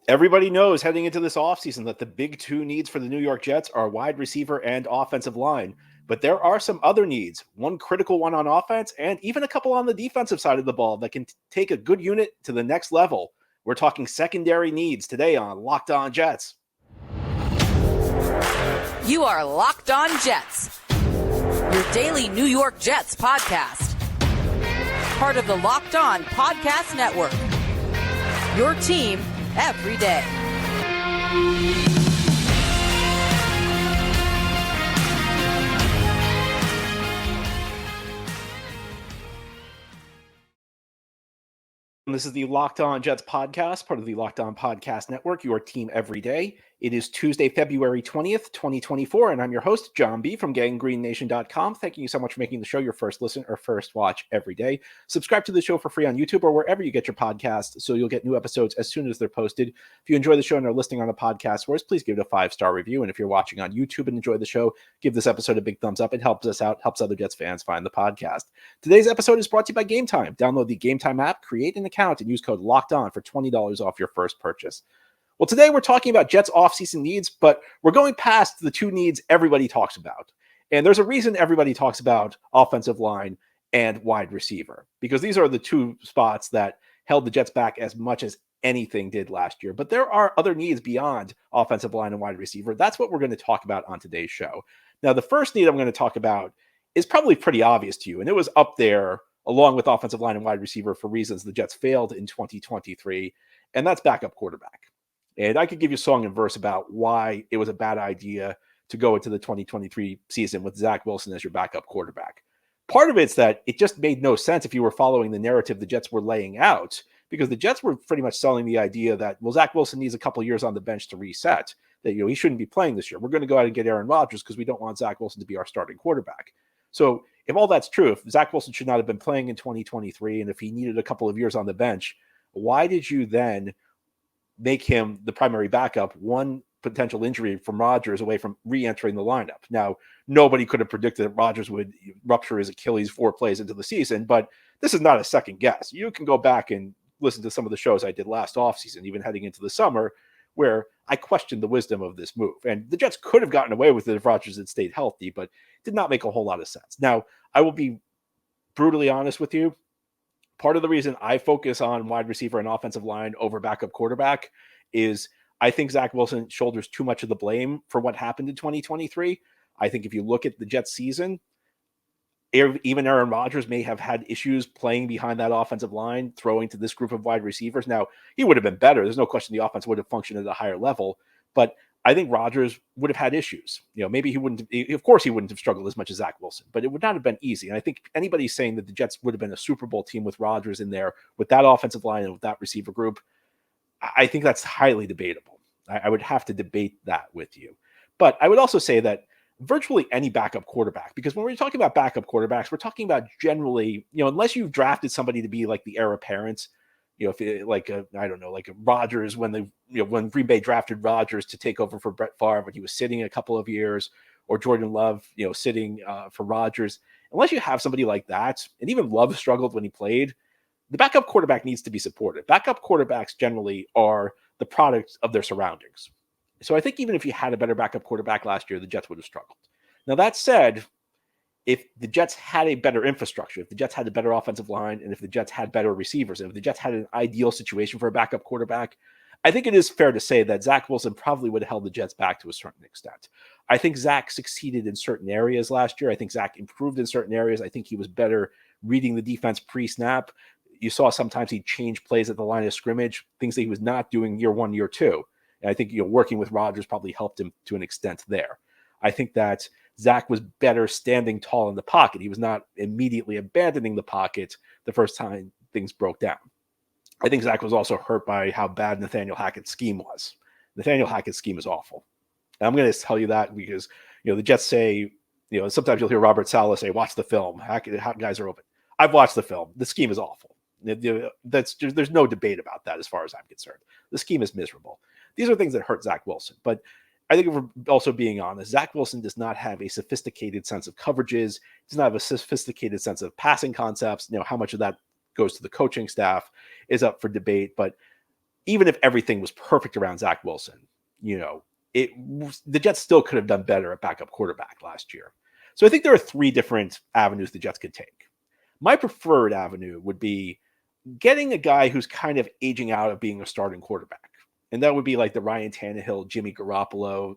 Everybody knows heading into this offseason that the big two needs for the New York Jets are wide receiver and offensive line. But there are some other needs, one critical one on offense and even a couple on the defensive side of the ball that can take a good unit to the next level. We're talking secondary needs today on Locked On Jets. You are Locked On Jets, your daily New York Jets podcast. Part of the Locked On Podcast Network, your team every day. This is the Locked On Jets podcast, part of the Locked On Podcast Network, your team every day. It is Tuesday, February 20th, 2024, and I'm your host, John B. from GangGreenNation.com. Thank you so much for making the show your first listen or first watch every day. Subscribe to the show for free on YouTube or wherever you get your podcasts so you'll get new episodes as soon as they're posted. If you enjoy the show and are listening on the podcast for us, please give it a 5-star review. And if you're watching on YouTube and enjoy the show, give this episode a big thumbs up. It helps us out, helps other Jets fans find the podcast. Today's episode is brought to you by Game Time. Download the Game Time app, create an account, and use code LOCKEDON for $20 off your first purchase. Well, today we're talking about Jets offseason needs, but we're going past the two needs everybody talks about. And there's a reason everybody talks about offensive line and wide receiver, because these are the two spots that held the Jets back as much as anything did last year. But there are other needs beyond offensive line and wide receiver. That's what we're going to talk about on today's show. Now, the first need I'm going to talk about is probably pretty obvious to you, and it was up there along with offensive line and wide receiver for reasons the Jets failed in 2023, and that's backup quarterback. And I could give you song and verse about why it was a bad idea to go into the 2023 season with Zach Wilson as your backup quarterback. Part of it's that it just made no sense if you were following the narrative the Jets were laying out, because the Jets were pretty much selling the idea that, well, Zach Wilson needs a couple of years on the bench to reset, that, he shouldn't be playing this year. We're going to go out and get Aaron Rodgers because we don't want Zach Wilson to be our starting quarterback. So if all that's true, if Zach Wilson should not have been playing in 2023, and if he needed a couple of years on the bench, why did you then make him the primary backup, one potential injury from Rodgers away from re-entering the lineup? Now, nobody could have predicted that Rodgers would rupture his Achilles 4 plays into the season, but this is not a second guess. You can go back and listen to some of the shows I did last offseason, even heading into the summer, where I questioned the wisdom of this move. And the Jets could have gotten away with it if Rodgers had stayed healthy, but did not make a whole lot of sense. Now, I will be brutally honest with you. Part of the reason I focus on wide receiver and offensive line over backup quarterback is I think Zach Wilson shoulders too much of the blame for what happened in 2023. I think if you look at the Jets season, even Aaron Rodgers may have had issues playing behind that offensive line, throwing to this group of wide receivers. Now, he would have been better. There's no question the offense would have functioned at a higher level, but I think Rodgers would have had issues. Maybe he wouldn't, of course he wouldn't have struggled as much as Zach Wilson, but it would not have been easy. And I think anybody saying that the Jets would have been a Super Bowl team with Rodgers in there, with that offensive line and with that receiver group, I think that's highly debatable. I would have to debate that with you. But I would also say that virtually any backup quarterback, because when we're talking about backup quarterbacks, we're talking about generally, unless you've drafted somebody to be like the heir apparent, if it, like a Rodgers, when when Green Bay drafted Rodgers to take over for Brett Favre when he was sitting a couple of years, or Jordan Love, sitting for Rodgers. Unless you have somebody like that, and even Love struggled when he played, the backup quarterback needs to be supported. Backup quarterbacks generally are the product of their surroundings. So I think even if you had a better backup quarterback last year, the Jets would have struggled. Now, that said, if the Jets had a better infrastructure, if the Jets had a better offensive line, and if the Jets had better receivers, and if the Jets had an ideal situation for a backup quarterback, I think it is fair to say that Zach Wilson probably would have held the Jets back to a certain extent. I think Zach succeeded in certain areas last year. I think Zach improved in certain areas. I think he was better reading the defense pre-snap. You saw sometimes he'd change plays at the line of scrimmage, things that he was not doing year one, year two. And I think working with Rodgers probably helped him to an extent there. I think that Zach was better standing tall in the pocket. He was not immediately abandoning the pocket the first time things broke down. I think Zach was also hurt by how bad Nathaniel Hackett's scheme was. Nathaniel Hackett's scheme is awful. And I'm going to tell you that because, the Jets say, sometimes you'll hear Robert Saleh say, watch the film. Hackett guys are open. I've watched the film. The scheme is awful. There's no debate about that as far as I'm concerned. The scheme is miserable. These are things that hurt Zach Wilson. But I think if we're also being honest, Zach Wilson does not have a sophisticated sense of coverages, does not have a sophisticated sense of passing concepts. How much of that goes to the coaching staff is up for debate. But even if everything was perfect around Zach Wilson, the Jets still could have done better at backup quarterback last year. So I think there are three different avenues the Jets could take. My preferred avenue would be getting a guy who's kind of aging out of being a starting quarterback. And that would be like the Ryan Tannehill, Jimmy Garoppolo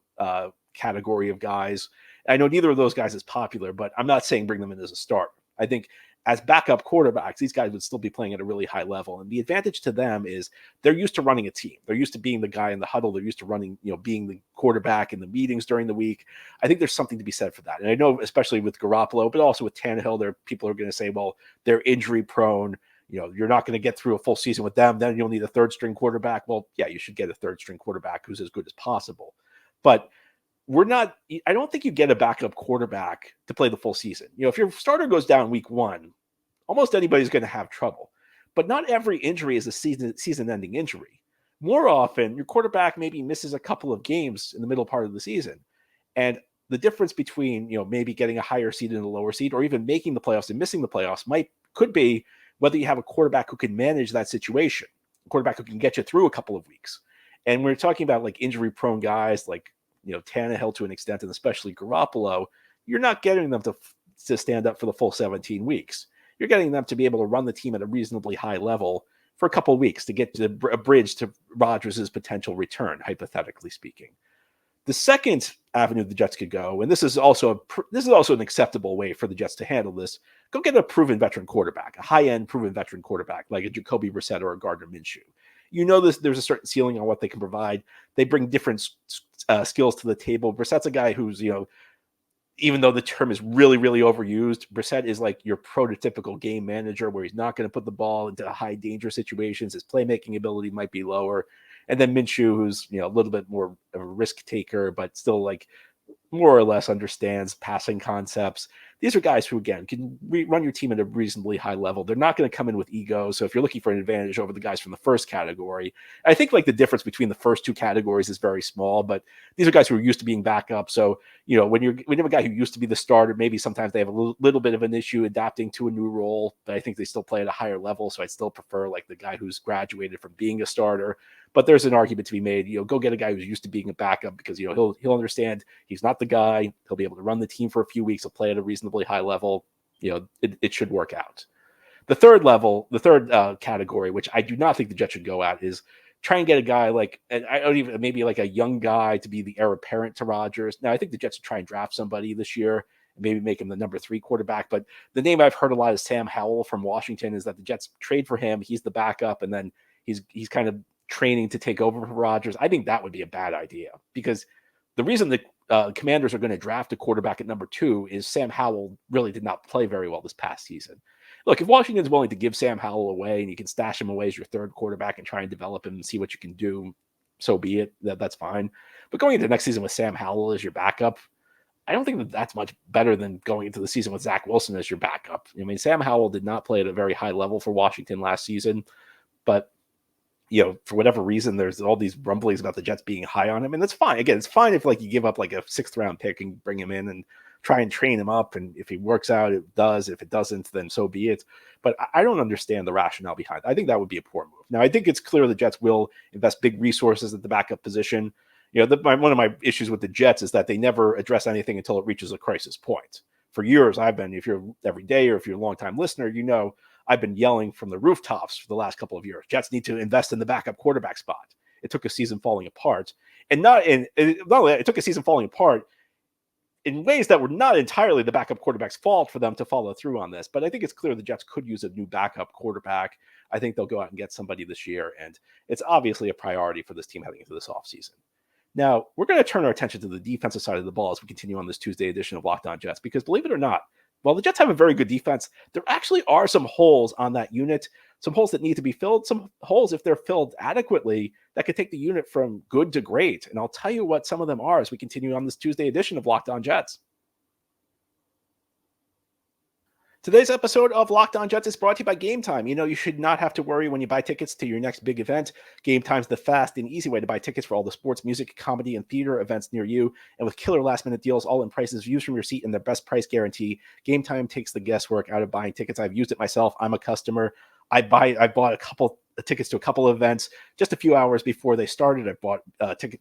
category of guys. I know neither of those guys is popular, but I'm not saying bring them in as a starter. I think as backup quarterbacks, these guys would still be playing at a really high level. And the advantage to them is they're used to running a team. They're used to being the guy in the huddle. They're used to running, being the quarterback in the meetings during the week. I think there's something to be said for that. And I know, especially with Garoppolo, but also with Tannehill, there are people who are going to say, well, they're injury prone. You're not going to get through a full season with them. Then you'll need a third string quarterback. Well, yeah, you should get a third string quarterback who's as good as possible. But I don't think you get a backup quarterback to play the full season. If your starter goes down week one, almost anybody's going to have trouble. But not every injury is a season-ending injury. More often, your quarterback maybe misses a couple of games in the middle part of the season. And the difference between, maybe getting a higher seed and a lower seed, or even making the playoffs and missing the playoffs could be whether you have a quarterback who can manage that situation, a quarterback who can get you through a couple of weeks. And we're talking about like injury-prone guys like, Tannehill to an extent, and especially Garoppolo, you're not getting them to stand up for the full 17 weeks. You're getting them to be able to run the team at a reasonably high level for a couple of weeks to get to a bridge to Rodgers' potential return, hypothetically speaking. The second avenue the Jets could go, and this is also an acceptable way for the Jets to handle this, go get a proven veteran quarterback, a high-end proven veteran quarterback like a Jacoby Brissett or a Gardner Minshew. There's a certain ceiling on what they can provide. They bring different skills to the table. Brissett's a guy who's, even though the term is really, really overused, Brissett is like your prototypical game manager where he's not going to put the ball into high danger situations. His playmaking ability might be lower. And then Minshew, who's, a little bit more of a risk taker, but still like more or less understands passing concepts. These are guys who, again, can run your team at a reasonably high level. They're not going to come in with ego. So if you're looking for an advantage over the guys from the first category, I think like the difference between the first two categories is very small, but these are guys who are used to being backup. So, when you have a guy who used to be the starter, maybe sometimes they have a little bit of an issue adapting to a new role, but I think they still play at a higher level. So I still prefer like the guy who's graduated from being a starter. But there's an argument to be made, go get a guy who's used to being a backup because, he'll understand he's not the guy. He'll be able to run the team for a few weeks. He'll play at a reasonably high level. It should work out. The third category, which I do not think the Jets should go at, is try and get a guy like, and I don't even, maybe like a young guy to be the heir apparent to Rodgers. Now, I think the Jets should try and draft somebody this year and maybe make him the number 3 quarterback. But the name I've heard a lot is Sam Howell from Washington, is that the Jets trade for him. He's the backup, and then he's kind of training to take over for Rodgers. I think that would be a bad idea because the reason the Commanders are going to draft a quarterback at number 2 is Sam Howell really did not play very well this past season. Look, if Washington's willing to give Sam Howell away and you can stash him away as your third quarterback and try and develop him and see what you can do, so be it. That's fine. But going into next season with Sam Howell as your backup, I don't think that's much better than going into the season with Zach Wilson as your backup. I mean, Sam Howell did not play at a very high level for Washington last season, but for whatever reason, there's all these rumblings about the Jets being high on him, and that's fine. Again, it's fine if like you give up like a 6th round pick and bring him in and try and train him up, and if he works out, it does. If it doesn't, then so be it. But I don't understand the rationale behind it. I think that would be a poor move. Now, I think it's clear the Jets will invest big resources at the backup position. One of my issues with the Jets is that they never address anything until it reaches a crisis point. For years, if you're every day or if you're a longtime listener, I've been yelling from the rooftops for the last couple of years. Jets need to invest in the backup quarterback spot. It took a season falling apart. And not only that, it took a season falling apart in ways that were not entirely the backup quarterback's fault for them to follow through on this. But I think it's clear the Jets could use a new backup quarterback. I think they'll go out and get somebody this year. And it's obviously a priority for this team heading into this offseason. Now, we're going to turn our attention to the defensive side of the ball as we continue on this Tuesday edition of Locked On Jets, because believe it or not, while the Jets have a very good defense, there actually are some holes on that unit, some holes that need to be filled, some holes, if they're filled adequately, that could take the unit from good to great. And I'll tell you what some of them are as we continue on this Tuesday edition of Locked On Jets. Today's episode of Locked On Jets is brought to you by Game Time. You should not have to worry when you buy tickets to your next big event. Game Time's the fast and easy way to buy tickets for all the sports, music, comedy, and theater events near you. And with killer last-minute deals, all in prices, views from your seat, and their best price guarantee, Game Time takes the guesswork out of buying tickets. I've used it myself. I'm a customer. I bought a couple tickets to a couple of events just a few hours before they started. I bought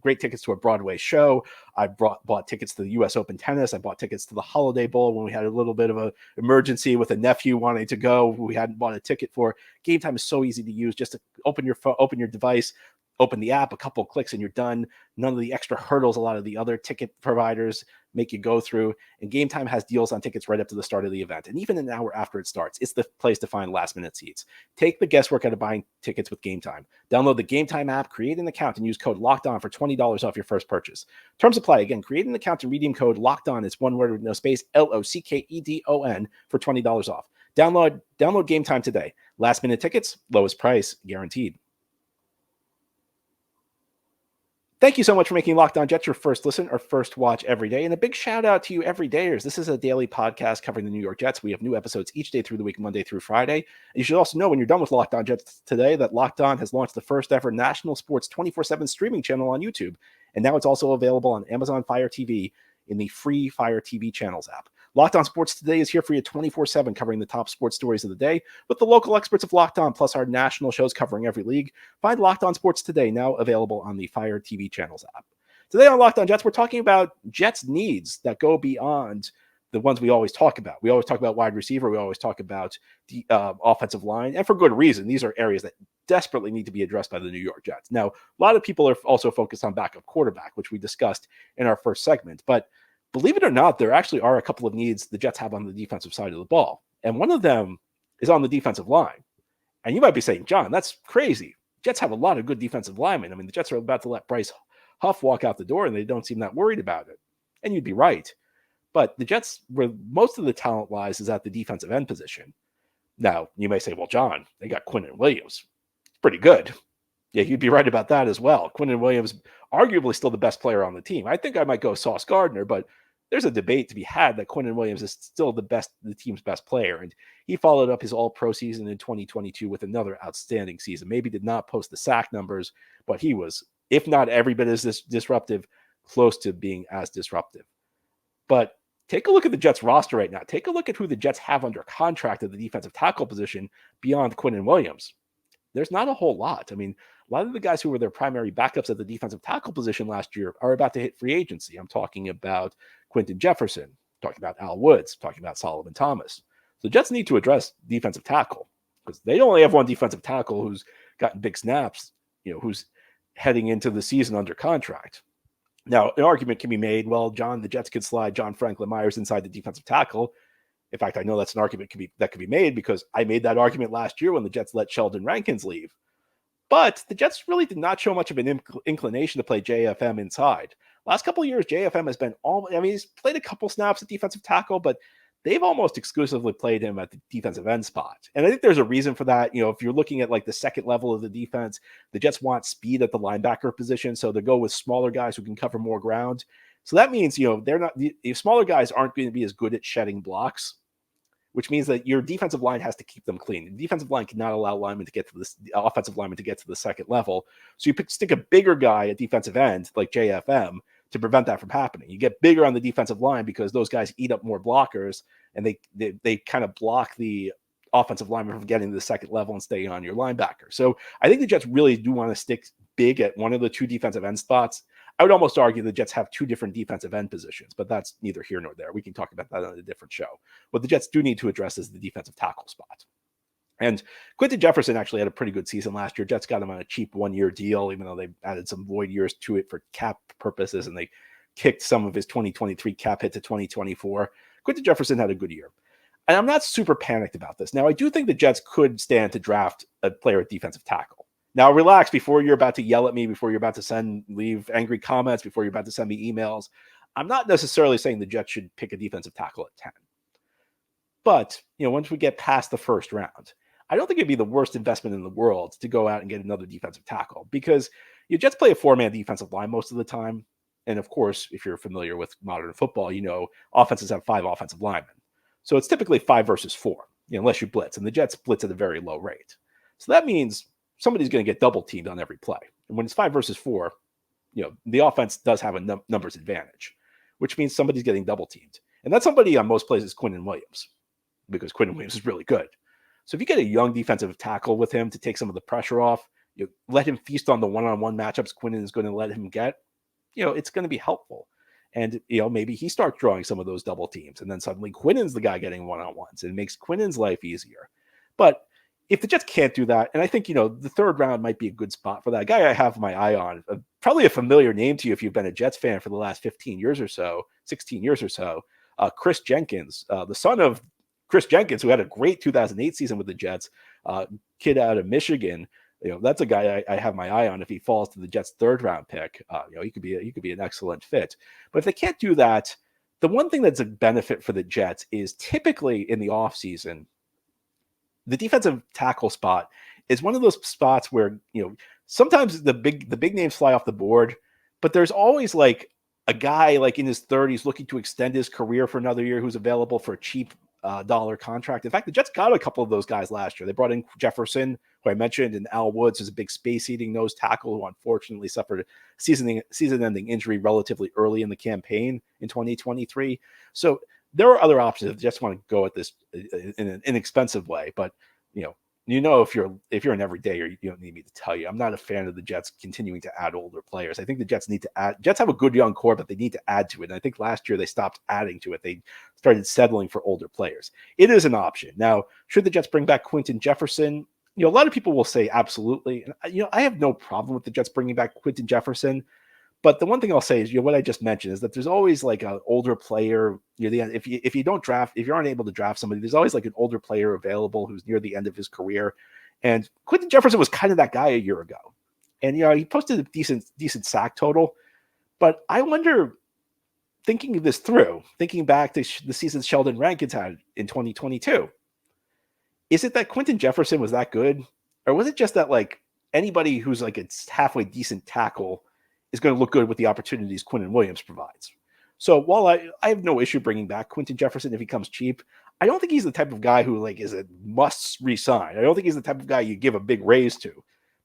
great tickets to a Broadway show. I bought tickets to the U.S. Open tennis. I bought tickets to the Holiday Bowl when we had a little bit of an emergency with a nephew wanting to go who we hadn't bought a ticket for. Game Time is so easy to use. Just to open your phone, open your device, open the app, a couple of clicks, and you're done. None of the extra hurdles a lot of the other ticket providers make you go through. And Game Time has deals on tickets right up to the start of the event. And even an hour after it starts, it's the place to find last-minute seats. Take the guesswork out of buying tickets with Game Time. Download the Game Time app, create an account, and use code LOCKEDON for $20 off your first purchase. Terms apply. Again, create an account and redeem code LOCKEDON. It's one word with no space, LOCKEDON for $20 off. Download Game Time today. Last-minute tickets, lowest price, guaranteed. Thank you so much for making Locked On Jets your first listen or first watch every day. And a big shout out to you everydayers. This is a daily podcast covering the New York Jets. We have new episodes each day through the week, Monday through Friday. And you should also know when you're done with Locked On Jets today that Locked On has launched the first ever national sports 24/7 streaming channel on YouTube. And now it's also available on Amazon Fire TV in the free Fire TV channels app. Locked On Sports Today is here for you 24/7, covering the top sports stories of the day with the local experts of Locked On, plus our national shows covering every league. Find Locked On Sports Today, now available on the Fire TV channels app. Today on Locked On Jets, we're talking about Jets needs that go beyond the ones we always talk about. We always talk about wide receiver. We always talk about the offensive line, and for good reason. These are areas that desperately need to be addressed by the New York Jets. Now, a lot of people are also focused on backup quarterback, which we discussed in our first segment, but believe it or not, there actually are a couple of needs the Jets have on the defensive side of the ball. And one of them is on the defensive line. And you might be saying, John, that's crazy. Jets have a lot of good defensive linemen. I mean, the Jets are about to let Bryce Huff walk out the door, and they don't seem that worried about it. And you'd be right. But the Jets, where most of the talent lies, is at the defensive end position. Now, you may say, well, John, they got Quinnen Williams. It's pretty good. Yeah, you'd be right about that as well. Quinnen Williams, arguably still the best player on the team. I think I might go Sauce Gardner, but there's a debate to be had that Quinnen Williams is still the team's best player. And he followed up his all-pro season in 2022 with another outstanding season. Maybe did not post the sack numbers, but he was, if not every bit as disruptive, close to being as disruptive. But take a look at the Jets roster right now. Take a look at who the Jets have under contract at the defensive tackle position beyond Quinnen Williams. There's not a whole lot. I mean, a lot of the guys who were their primary backups at the defensive tackle position last year are about to hit free agency. I'm talking about Quinton Jefferson, talking about Al Woods, talking about Solomon Thomas. So the Jets need to address defensive tackle because they only have one defensive tackle who's gotten big snaps, who's heading into the season under contract. Now, an argument can be made, well, John, the Jets could slide John Franklin Myers inside the defensive tackle. In fact, I know that's an argument that could be made because I made that argument last year when the Jets let Sheldon Rankins leave. But the Jets really did not show much of an inclination to play JFM inside. Last couple of years, JFM has been he's played a couple snaps at defensive tackle, but they've almost exclusively played him at the defensive end spot. And I think there's a reason for that. If you're looking at like the second level of the defense, the Jets want speed at the linebacker position. So they go with smaller guys who can cover more ground. So that means, smaller guys aren't going to be as good at shedding blocks, which means that your defensive line has to keep them clean. The defensive line cannot allow linemen to get to the offensive linemen to get to the second level. So you stick a bigger guy at defensive end like JFM to prevent that from happening. You get bigger on the defensive line because those guys eat up more blockers and they kind of block the offensive lineman from getting to the second level and staying on your linebacker. So I think the Jets really do want to stick big at one of the two defensive end spots. I would almost argue the Jets have two different defensive end positions, but that's neither here nor there. We can talk about that on a different show. What the Jets do need to address is the defensive tackle spot. And Quinton Jefferson actually had a pretty good season last year. Jets got him on a cheap one-year deal, even though they added some void years to it for cap purposes, and they kicked some of his 2023 cap hit to 2024. Quinton Jefferson had a good year. And I'm not super panicked about this. Now, I do think the Jets could stand to draft a player at defensive tackle. Now, relax before you're about to yell at me, before you're about to leave angry comments, before you're about to send me emails. I'm not necessarily saying the Jets should pick a defensive tackle at 10. But, once we get past the first round, I don't think it'd be the worst investment in the world to go out and get another defensive tackle because Jets play a four-man defensive line most of the time. And of course, if you're familiar with modern football, offenses have 5 offensive linemen. So it's typically 5 versus 4, unless you blitz. And the Jets blitz at a very low rate. So that means somebody's going to get double teamed on every play. And when it's 5 versus 4, the offense does have a numbers advantage, which means somebody's getting double teamed. And that somebody on most plays is Quinnen Williams because Quinnen Williams is really good. So if you get a young defensive tackle with him to take some of the pressure off, you let him feast on the one-on-one matchups Quinnen is going to let him get, it's going to be helpful. And, maybe he starts drawing some of those double teams, and then suddenly Quinnen's the guy getting one-on-ones, and it makes Quinnen's life easier. But if the Jets can't do that, and I think, the third round might be a good spot for that. A guy I have my eye on, probably a familiar name to you if you've been a Jets fan for the last 15 years or so, 16 years or so, Chris Jenkins, the son of Chris Jenkins, who had a great 2008 season with the Jets, kid out of Michigan. That's a guy I have my eye on. If he falls to the Jets' third round pick, he could be an excellent fit. But if they can't do that, the one thing that's a benefit for the Jets is typically in the offseason, the defensive tackle spot is one of those spots where, sometimes the big names fly off the board, but there's always like a guy like in his 30s looking to extend his career for another year who's available for a cheap dollar contract. In fact, the Jets got a couple of those guys last year. They brought in Jefferson, who I mentioned, and Al Woods is a big space-eating nose tackle who unfortunately suffered a season-ending injury relatively early in the campaign in 2023. So there are other options if you just want to go at this in an inexpensive way. But if you're an everydayer, you don't need me to tell you. I'm not a fan of the Jets continuing to add older players. I think the Jets need to add. Jets have a good young core, but they need to add to it. And I think last year they stopped adding to it. They started settling for older players. It is an option. Now, should the Jets bring back Quinton Jefferson? A lot of people will say absolutely. And I have no problem with the Jets bringing back Quinton Jefferson. But the one thing I'll say is, what I just mentioned is that there's always like an older player. If you don't draft, if you aren't able to draft somebody, there's always like an older player available who's near the end of his career. And Quinton Jefferson was kind of that guy a year ago, and he posted a decent sack total. But I wonder, thinking this through, thinking back to the season Sheldon Rankins had in 2022, is it that Quinton Jefferson was that good, or was it just that like anybody who's like a halfway decent tackle is going to look good with the opportunities Quinnen Williams provides? So while I have no issue bringing back Quinton Jefferson if he comes cheap, I don't think he's the type of guy who like is a must resign. I don't think he's the type of guy you give a big raise to,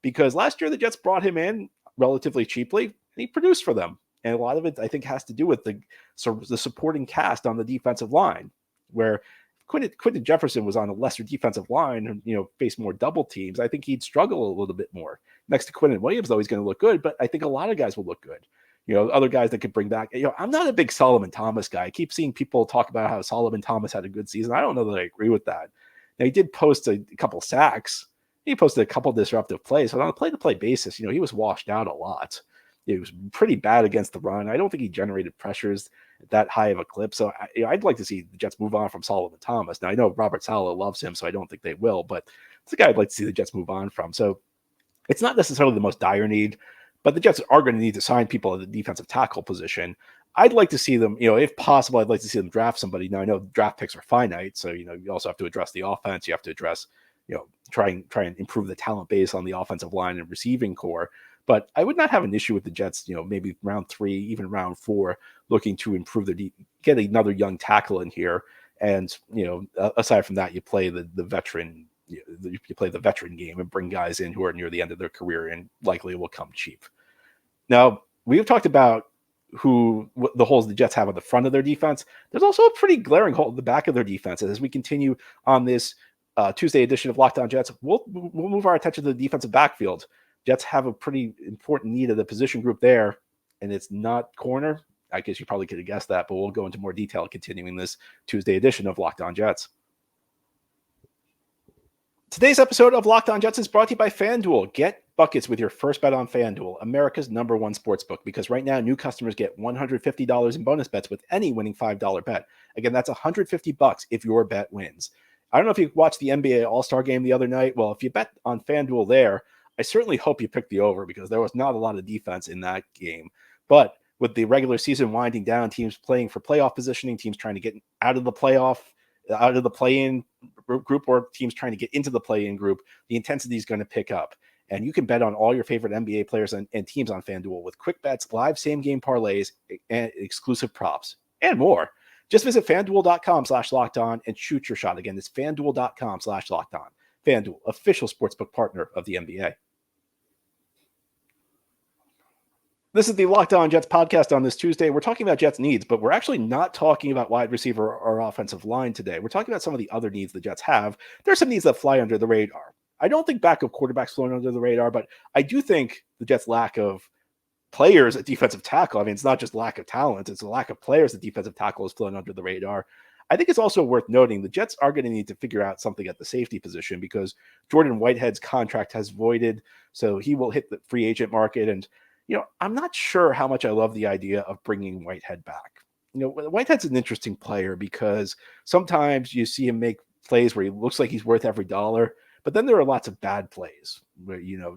because last year the Jets brought him in relatively cheaply and he produced for them. And a lot of it, I think, has to do with the supporting cast on the defensive line, where Quinton Jefferson was on a lesser defensive line and, faced more double teams. I think he'd struggle a little bit more. Next to Quinnen Williams, though, he's going to look good, but I think a lot of guys will look good. Other guys that could bring back, I'm not a big Solomon Thomas guy. I keep seeing people talk about how Solomon Thomas had a good season. I don't know that I agree with that. Now, he did post a couple sacks. He posted a couple disruptive plays, but on a play-to-play basis, he was washed out a lot. He was pretty bad against the run. I don't think he generated pressures at that high of a clip. So I'd like to see the Jets move on from Solomon Thomas. Now, I know Robert Saleh loves him, so I don't think they will, but it's a guy I'd like to see the Jets move on from. So it's not necessarily the most dire need, but the Jets are going to need to sign people at the defensive tackle position. I'd like to see them, if possible, I'd like to see them draft somebody. Now, I know draft picks are finite, so, you also have to address the offense. You have to address, try and improve the talent base on the offensive line and receiving core. But I would not have an issue with the Jets, maybe round 3, even round 4, looking to improve get another young tackle in here. And, aside from that, you play the veteran, you play the veteran game and bring guys in who are near the end of their career and likely will come cheap. Now, we've talked about the holes the Jets have on the front of their defense. There's also a pretty glaring hole at the back of their defense. As we continue on this Tuesday edition of Locked On Jets, we'll move our attention to the defensive backfield. Jets have a pretty important need of the position group there, and it's not corner. I guess you probably could have guessed that, but we'll go into more detail continuing this Tuesday edition of Locked On Jets. Today's episode of Locked On Jets is brought to you by FanDuel. Get buckets with your first bet on FanDuel, America's #1 sportsbook, because right now new customers get $150 in bonus bets with any winning $5 bet. Again, that's $150 if your bet wins. I don't know if you watched the NBA All-Star game the other night. Well, if you bet on FanDuel there, I certainly hope you picked the over, because there was not a lot of defense in that game. But with the regular season winding down, teams playing for playoff positioning, teams trying to get out of the play-in group, or teams trying to get into the play-in group, the intensity is going to pick up. And you can bet on all your favorite NBA players and teams on FanDuel with quick bets, live same-game parlays, and exclusive props, and more. Just visit FanDuel.com/lockedon and shoot your shot. Again, it's FanDuel.com/lockedon. FanDuel, official sportsbook partner of the NBA. This is the Locked On Jets podcast on this Tuesday. We're talking about Jets needs, but we're actually not talking about wide receiver or offensive line today. We're talking about some of the other needs the Jets have. There are some needs that fly under the radar. I don't think backup quarterbacks flying under the radar, but I do think the Jets' lack of players at defensive tackle. I mean, it's not just lack of talent, it's a lack of players at defensive tackle is flown under the radar. I think it's also worth noting the Jets are going to need to figure out something at the safety position because Jordan Whitehead's contract has voided, so he will hit the free agent market. And I'm not sure how much I love the idea of bringing Whitehead back. Whitehead's an interesting player because sometimes you see him make plays where he looks like he's worth every dollar, but then there are lots of bad plays where, you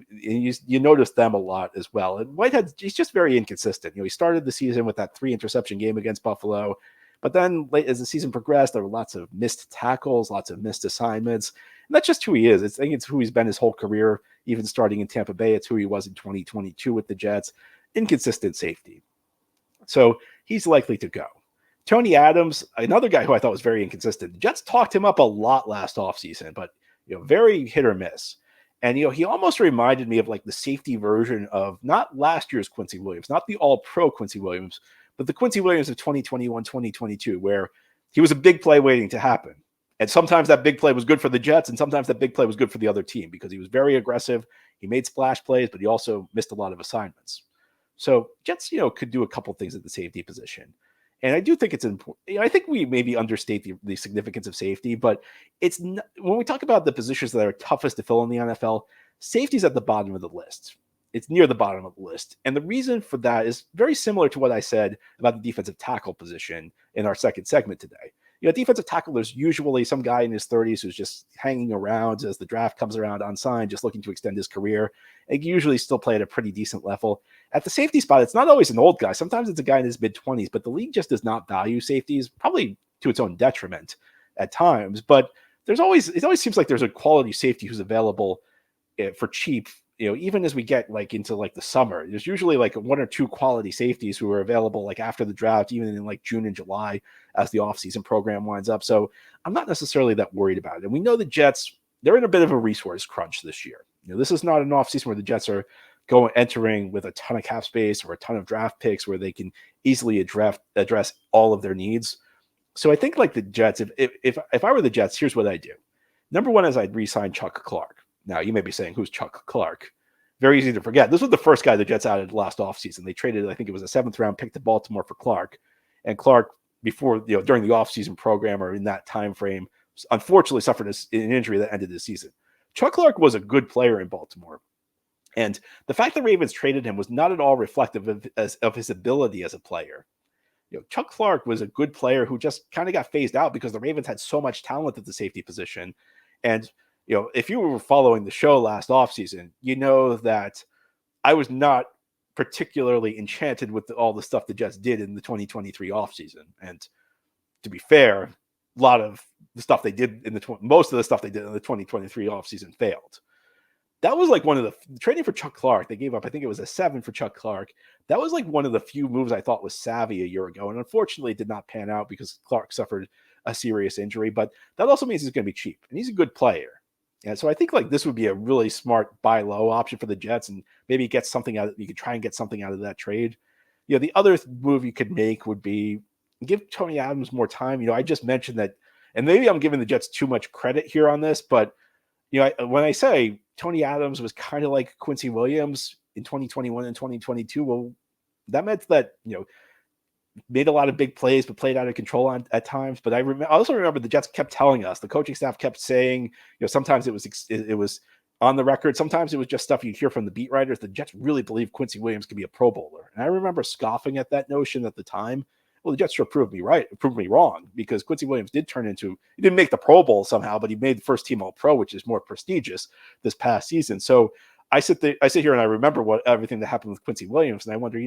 notice them a lot as well. And Whitehead, he's just very inconsistent. He started the season with that 3 interception game against Buffalo, but then late as the season progressed, there were lots of missed tackles, lots of missed assignments. And that's just who he is. I think it's who he's been his whole career, even starting in Tampa Bay. It's who he was in 2022 with the Jets. Inconsistent safety. So he's likely to go. Tony Adams, another guy who I thought was very inconsistent. The Jets talked him up a lot last offseason, but very hit or miss. And he almost reminded me of like the safety version of not last year's Quincy Williams, not the all-pro Quincy Williams, but the Quincy Williams of 2021, 2022, where he was a big play waiting to happen. And sometimes that big play was good for the Jets, and sometimes that big play was good for the other team because he was very aggressive. He made splash plays, but he also missed a lot of assignments. So Jets, could do a couple things at the safety position. And I do think it's important. I think we maybe understate the significance of safety, but it's not, when we talk about the positions that are toughest to fill in the NFL, safety's at the bottom of the list. It's near the bottom of the list. And the reason for that is very similar to what I said about the defensive tackle position in our second segment today. Defensive tackle, there's usually some guy in his 30s who's just hanging around as the draft comes around unsigned, just looking to extend his career. And usually still play at a pretty decent level. At the safety spot, it's not always an old guy. Sometimes it's a guy in his mid-20s, but the league just does not value safeties, probably to its own detriment at times. But it always seems like there's a quality safety who's available for cheap. Even as we get into the summer, there's usually 1 or 2 quality safeties who are available after the draft, even in June and July as the offseason program winds up. So I'm not necessarily that worried about it. And we know the Jets, they're in a bit of a resource crunch this year. This is not an offseason where the Jets are entering with a ton of cap space or a ton of draft picks where they can easily address all of their needs. So I think the Jets, if I were the Jets, here's what I do. Number one is I'd re-sign Chuck Clark. Now, you may be saying, who's Chuck Clark? Very easy to forget. This was the first guy the Jets added last offseason. They traded, I think it was a 7th-round pick to Baltimore for Clark. And Clark, before, during the offseason program or in that time frame, unfortunately suffered an injury that ended the season. Chuck Clark was a good player in Baltimore. And the fact the Ravens traded him was not at all reflective of his ability as a player. Chuck Clark was a good player who just kind of got phased out because the Ravens had so much talent at the safety position. And if you were following the show last offseason, that I was not particularly enchanted with all the stuff the Jets did in the 2023 offseason. And to be fair, a lot of the stuff they did most of the stuff they did in the 2023 offseason failed. That was one of the trading for Chuck Clark. They gave up, I think it was a 7 for Chuck Clark. That was one of the few moves I thought was savvy a year ago. And unfortunately, it did not pan out because Clark suffered a serious injury. But that also means he's going to be cheap. And he's a good player. And so I think this would be a really smart buy low option for the Jets, and maybe get something out. You could try and get something out of that trade. The other move you could make would be give Tony Adams more time. I just mentioned that, and maybe I'm giving the Jets too much credit here on this, but when I say Tony Adams was kind of like Quincy Williams in 2021 and 2022, well, that meant that made a lot of big plays, but played out of control at times. But I also remember the Jets kept telling us, the coaching staff kept saying, sometimes it was on the record, sometimes it was just stuff you'd hear from the beat writers. The Jets really believe Quincy Williams could be a Pro Bowler, and I remember scoffing at that notion at the time. Well, the Jets sure proved me wrong, because Quincy Williams he didn't make the Pro Bowl somehow, but he made the first team All-Pro, which is more prestigious this past season. So I sit here and I remember everything that happened with Quincy Williams, and I wonder,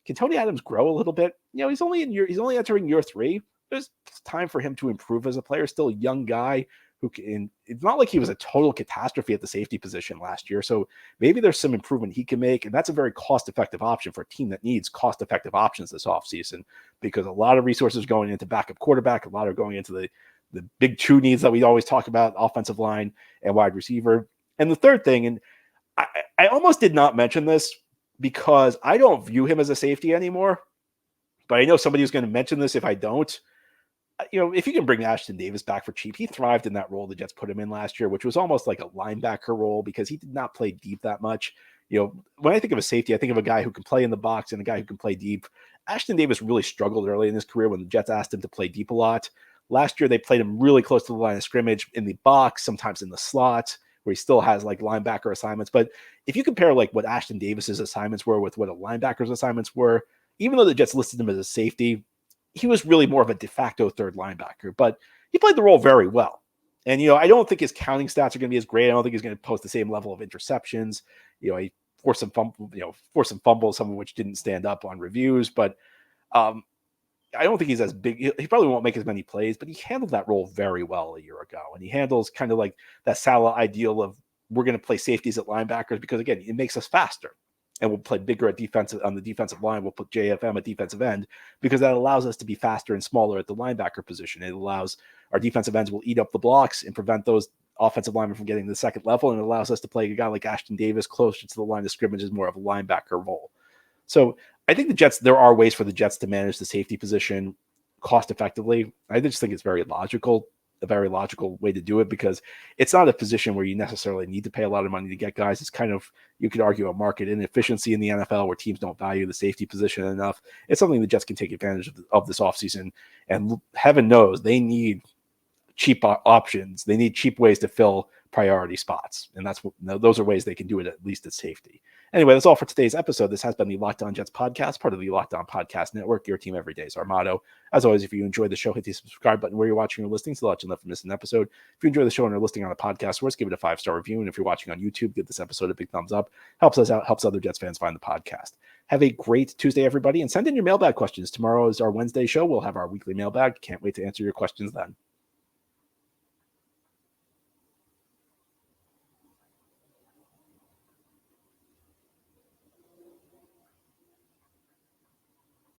can Tony Adams grow a little bit? He's only entering year 3. There's time for him to improve as a player. Still a young guy who can. It's not like he was a total catastrophe at the safety position last year. So maybe there's some improvement he can make, and that's a very cost-effective option for a team that needs cost-effective options this offseason, because a lot of resources going into backup quarterback, a lot are going into the big 2 needs that we always talk about: offensive line and wide receiver. And the third thing, and I almost did not mention this, because I don't view him as a safety anymore. But I know somebody who's going to mention this if I don't. If you can bring Ashton Davis back for cheap, he thrived in that role the Jets put him in last year, which was almost like a linebacker role because he did not play deep that much. When I think of a safety, I think of a guy who can play in the box and a guy who can play deep. Ashton Davis really struggled early in his career when the Jets asked him to play deep a lot. Last year, they played him really close to the line of scrimmage in the box, sometimes in the slot, where he still has like linebacker assignments. But if you compare like what Ashton Davis's assignments were with what a linebacker's assignments were, even though the Jets listed him as a safety, he was really more of a de facto third linebacker, but he played the role very well. And, I don't think his counting stats are going to be as great. I don't think he's going to post the same level of interceptions. He forced some fumbles, some of which didn't stand up on reviews, but I don't think he's as big. He probably won't make as many plays, but he handled that role very well a year ago. And he handles kind of like that Salah ideal of we're going to play safeties at linebackers because, again, it makes us faster. And we'll play bigger on the defensive line. We'll put JFM at defensive end because that allows us to be faster and smaller at the linebacker position. It allows our defensive ends will eat up the blocks and prevent those offensive linemen from getting to the second level. And it allows us to play a guy like Ashton Davis closer to the line of scrimmage as more of a linebacker role. So I think there are ways for the Jets to manage the safety position cost effectively. I just think it's a very logical way to do it because it's not a position where you necessarily need to pay a lot of money to get guys. It's kind of, you could argue, a market inefficiency in the NFL where teams don't value the safety position enough. It's something the Jets can take advantage of this offseason. And heaven knows they need cheap options. They need cheap ways to fill priority spots. And those are ways they can do it, at least at safety. Anyway, that's all for today's episode. This has been the Locked On Jets podcast, part of the Locked On Podcast Network. Your team every day is our motto. As always, if you enjoyed the show, hit the subscribe button where you're watching or listening so that you never miss an episode. If you enjoy the show and are listening on a podcast source, give it a 5-star review. And if you're watching on YouTube, give this episode a big thumbs up. Helps us out, helps other Jets fans find the podcast. Have a great Tuesday, everybody, and send in your mailbag questions. Tomorrow is our Wednesday show. We'll have our weekly mailbag. Can't wait to answer your questions then.